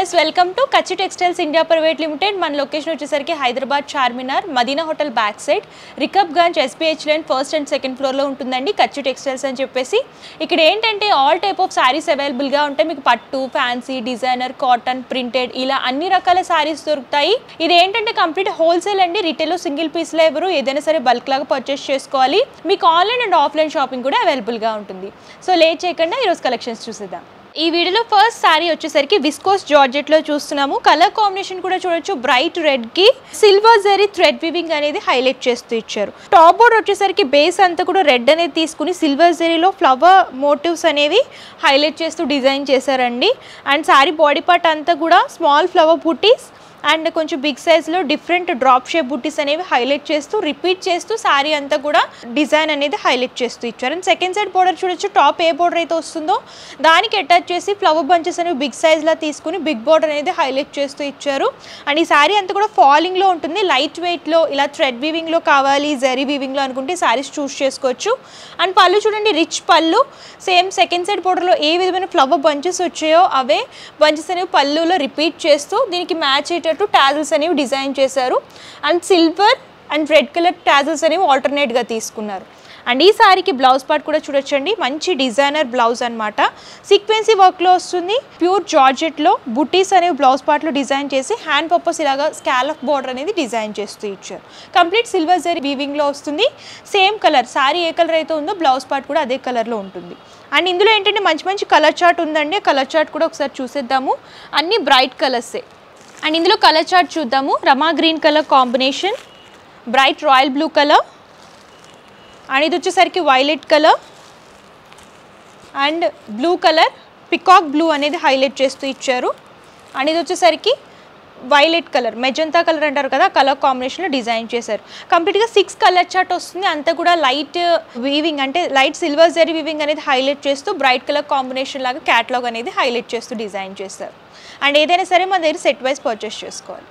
Viewers welcome to Kachchi textiles India private limited. మన location వచ్చేసరికి Hyderabad Charminar Madina hotel back side Rikabganj SPH line first and second ఫ్లోర్లో ఉంటుందండి కచ్చి textiles అని చెప్పేసి. ఇక్కడ ఏంటంటే ఆల్ టైప్ ఆఫ్ శారీస్ అవైలబుల్గా ఉంటాయి. మీకు పట్టు, ఫ్యాన్సీ, డిజైనర్, కాటన్, ప్రింటెడ్ ఇలా అన్ని రకాల శారీస్ దొరుకుతాయి. ఇది ఏంటంటే కంప్లీట్ హోల్సేల్ అండి. రిటైల్లో సింగిల్ పీస్లో ఎవరు ఏదైనా సరే బల్క్ లాగా పర్చేస్ చేసుకోవాలి. మీకు ఆన్లైన్ అండ్ ఆఫ్లైన్ షాపింగ్ కూడా అవైలబుల్గా ఉంటుంది. సో లేట్ చేయకుండా ఈరోజు కలెక్షన్స్ చూసేద్దాం. ఈ వీడియోలో ఫస్ట్ సారీ వచ్చేసరికి విస్కోస్ జార్జెట్లో చూస్తున్నాము. కలర్ కాంబినేషన్ కూడా చూడొచ్చు. బ్రైట్ రెడ్ కి సిల్వర్ జరీ థ్రెడ్ వీవింగ్ అనేది హైలైట్ చేస్తూ ఇచ్చారు. టాప్ బోర్డ్ వచ్చేసరికి బేస్ అంతా కూడా రెడ్ అనేది తీసుకుని సిల్వర్ జరీలో ఫ్లవర్ మోటివ్స్ అనేవి హైలైట్ చేస్తూ డిజైన్ చేశారండి. అండ్ సారీ బాడీ పార్ట్ అంతా కూడా స్మాల్ ఫ్లవర్ బూటీస్ అండ్ కొంచెం బిగ్ సైజ్లో డిఫరెంట్ డ్రాప్ షేప్ బుట్టీస్ అనేవి హైలైట్ చేస్తూ రిపీట్ చేస్తూ సారీ అంతా కూడా డిజైన్ అనేది హైలైట్ చేస్తూ ఇచ్చారు. అండ్ సెకండ్ సైడ్ బోర్డర్ చూడొచ్చు. టాప్ ఏ బోర్డర్ అయితే వస్తుందో దానికి అటాచ్ చేసి ఫ్లవర్ బంచెస్ అనేవి బిగ్ సైజ్లా తీసుకుని బిగ్ బోర్డర్ అనేది హైలైట్ చేస్తూ ఇచ్చారు. అండ్ ఈ సారీ అంతా కూడా ఫాలింగ్లో ఉంటుంది. లైట్ వెయిట్లో ఇలా థ్రెడ్ వీవింగ్లో కావాలి, జరీ వీవింగ్లో అనుకుంటే సారీస్ చూస్ చేసుకోవచ్చు. అండ్ పళ్ళు చూడండి, రిచ్ పళ్ళు. సేమ్ సెకండ్ సైడ్ బోర్డర్లో ఏ విధమైన ఫ్లవర్ బంచెస్ వచ్చాయో అవే బంచెస్ అనేవి పళ్ళులో రిపీట్ చేస్తూ దీనికి మ్యాచ్ అయ్యేటట్టు టాజిల్స్ అనేవి డిజైన్ చేశారు. And silver and red colour tassels అనేవి ఆల్టర్నేట్గా తీసుకున్నారు. అండ్ ఈ సారీకి బ్లౌజ్ పార్ట్ కూడా చూడొచ్చండి. మంచి డిజైనర్ బ్లౌజ్ అనమాట. సీక్వెన్సీ వర్క్లో వస్తుంది. ప్యూర్ జార్జెట్లో బుటీస్ అనేవి బ్లౌజ్ పార్ట్లో డిజైన్ చేసి హ్యాండ్ పర్పస్ ఇలాగా స్కాలప్ బోర్డర్ అనేది డిజైన్ చేస్తూ ఇచ్చారు. కంప్లీట్ సిల్వర్ జరీ వీవింగ్లో వస్తుంది. సేమ్ కలర్, సారీ ఏ కలర్ అయితే ఉందో బ్లౌజ్ పార్ట్ కూడా అదే కలర్లో ఉంటుంది. అండ్ ఇందులో ఏంటంటే మంచి మంచి కలర్ చార్ట్ ఉందండి. కలర్ చార్ట్ కూడా ఒకసారి చూసేద్దాము. అన్నీ బ్రైట్ కలర్సే. అండ్ ఇందులో కలర్ చార్ట్ చూద్దాము. Rama green colour combination, bright royal blue colour, and ఇది వచ్చేసరికి violet colour and blue colour, peacock blue అనేది హైలైట్ చేస్తూ ఇచ్చారు. అండ్ ఇది వచ్చేసరికి వైలెట్ కలర్, మెజంతా కలర్ అంటారు కదా, కలర్ కాంబినేషన్లో డిజైన్ చేశారు. కంప్లీట్గా 6 కలర్ చార్ట్ వస్తుంది. అంతా కూడా లైట్ వీవింగ్ అంటే లైట్ సిల్వర్ జరీ వీవింగ్ అనేది హైలైట్ చేస్తూ బ్రైట్ కలర్ కాంబినేషన్ లాగా క్యాటలాగ్ అనేది హైలైట్ చేస్తూ డిజైన్ చేస్తారు. అండ్ ఏదైనా సరే మన దగ్గర సెట్ వైజ్ పర్చేస్ చేసుకోవాలి.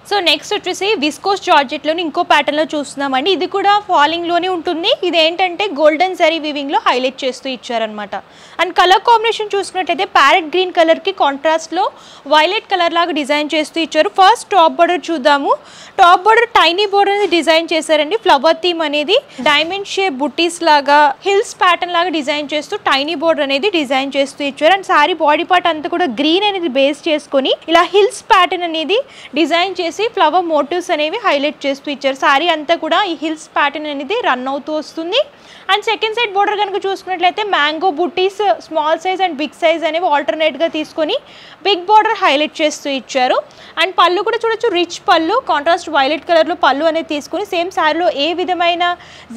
సో నెక్స్ట్ వచ్చేసి విస్కోస్ జార్జెట్లోని ఇంకో ప్యాటర్న్లో చూస్తున్నామండి. ఇది కూడా ఫాలింగ్లోనే ఉంటుంది. ఇది ఏంటంటే గోల్డెన్ జరీ వీవింగ్లో హైలైట్ చేస్తూ ఇచ్చారనమాట. అండ్ కలర్ కాంబినేషన్ చూసుకున్నట్టయితే ప్యారెట్ గ్రీన్ కలర్కి కాంట్రాస్ట్లో వైలెట్ కలర్ లాగా డిజైన్ చేస్తూ ఇచ్చారు. ఫస్ట్ టాప్ బోర్డర్ చూద్దాము. టాప్ బోర్డర్ టైనీ బోర్డర్ అనేది డిజైన్ చేశారండి. ఫ్లవర్ థీమ్ అనేది డైమండ్ షేప్ బుట్టీస్ లాగా హిల్స్ ప్యాటర్న్ లాగా డిజైన్ చేస్తూ టైనీ బోర్డర్ అనేది డిజైన్ చేస్తూ ఇచ్చారు. అండ్ సారీ బాడీ పార్ట్ అంతా కూడా గ్రీన్ అనేది బేస్ చేసుకొని ఇలా హిల్స్ ప్యాటర్న్ అనేది డిజైన్ చేసి ఫ్లవర్ మోటివ్స్ అనేవి హైలైట్ చేస్తూ ఇచ్చారు. సారీ అంతా కూడా ఈ హిల్స్ ప్యాటర్న్ అనేది రన్ అవుతూ వస్తుంది. అండ్ సెకండ్ సైడ్ బోర్డర్ కనుక చూసుకున్నట్లయితే mango buttis small size and big size అనేవి ఆల్టర్నేట్గా తీసుకొని బిగ్ బోర్డర్ హైలైట్ చేస్తూ ఇచ్చారు. అండ్ పళ్ళు కూడా చూడొచ్చు. రిచ్ పళ్ళు, కాంట్రాస్ట్ వైలెట్ కలర్లో పళ్ళు అనేది తీసుకొని సేమ్ సారీలో ఏ విధమైన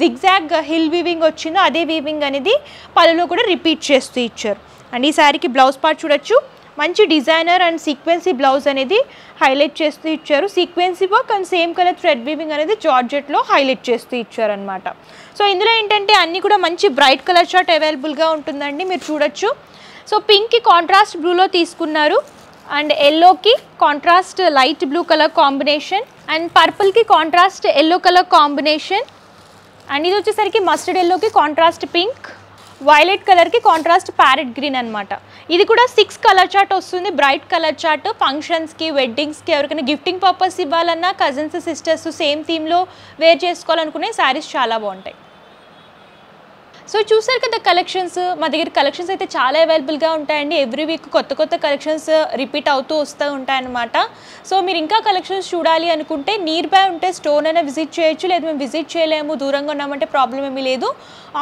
జిగ్జాగ్ హిల్ వీవింగ్ వచ్చిందో అదే వీవింగ్ అనేది పళ్ళులో కూడా రిపీట్ చేస్తూ ఇచ్చారు. అండ్ ఈ సారీకి బ్లౌజ్ పార్ట్ చూడొచ్చు. మంచి డిజైనర్ అండ్ సీక్వెన్సీ బ్లౌజ్ అనేది హైలైట్ చేస్తూ ఇచ్చారు. Sequence work and same colour thread weaving అనేది జార్జెట్లో హైలైట్ చేస్తూ ఇచ్చారనమాట. సో ఇందులో ఏంటంటే అన్నీ కూడా మంచి బ్రైట్ కలర్ చార్ట్ అవైలబుల్గా ఉంటుందండి, మీరు చూడొచ్చు. సో పింక్కి కాంట్రాస్ట్ బ్లూలో తీసుకున్నారు. అండ్ ఎల్లోకి contrast light blue colour combination and పర్పుల్కి contrast yellow colour combination. And ఇది వచ్చేసరికి మస్టర్డ్ ఎల్లోకి కాంట్రాస్ట్ పింక్, వైలెట్ కలర్కి కాంట్రాస్ట్ ప్యారెట్ గ్రీన్ అనమాట. ఇది కూడా 6 కలర్ చార్ట్ వస్తుంది. బ్రైట్ కలర్ చార్ట్ ఫంక్షన్స్కి, వెడ్డింగ్స్కి, ఎవరికైనా గిఫ్టింగ్ పర్పస్ ఇవ్వాలన్నా కజిన్స్, సిస్టర్స్ సేమ్ థీమ్లో వేర్ చేసుకోవాలనుకునే శారీస్ చాలా బాగుంటాయి. సో చూసారు కదా కలెక్షన్స్. మా దగ్గర కలెక్షన్స్ అయితే చాలా అవైలబుల్గా ఉంటాయండి. ఎవ్రీ వీక్ కొత్త కొత్త కలెక్షన్స్ రిపీట్ అవుతూ వస్తూ ఉంటాయన్నమాట. సో మీరు ఇంకా కలెక్షన్స్ చూడాలి అనుకుంటే నియర్ బై ఉంటే స్టోర్ అయినా విజిట్ చేయొచ్చు. లేదు మేము విజిట్ చేయలేము, దూరంగా ఉన్నామంటే ప్రాబ్లం ఏమీ లేదు.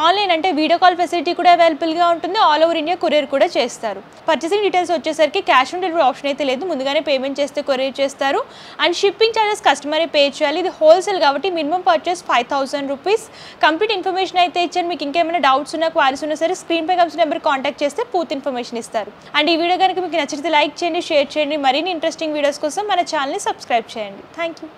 ఆన్లైన్ అంటే వీడియో కాల్ ఫెసిలిటీ కూడా అవైలబుల్గా ఉంటుంది. ఆల్ ఓవర్ ఇండియా కొరియర్ కూడా చేస్తారు. పర్చేసింగ్ డీటెయిల్స్ వచ్చేసరికి క్యాష్ ఆన్ డెలివరీ ఆప్షన్ అయితే లేదు. ముందుగానే పేమెంట్ చేస్తే కొరియర్ చేస్తారు. అండ్ షిప్పింగ్ ఛార్జెస్ కస్టమరే పే చేయాలి. ఇది హోల్సేల్ కాబట్టి minimum purchase 5000 rupees. Complete information అయితే ఇచ్చాను. మీకు ఇంకేమైనా డౌట్స్ ఉన్నా, క్వారీస్ ఉన్నా సరే స్క్రీన్ పై కనిపిస్తున్న నెంబర్ కాంటాక్ట్ చేస్తే పూర్తి ఇన్ఫర్మేషన్ ఇస్తారు. అండ్ ఈ వీడియో కనుక మీకు నచ్చితే లైక్ చేయండి, షేర్ చేయండి. మరిన్ని ఇంట్రెస్టింగ్ వీడియోస్ కోసం మన ఛానల్ని సబ్స్క్రైబ్ చేయండి. Thank you.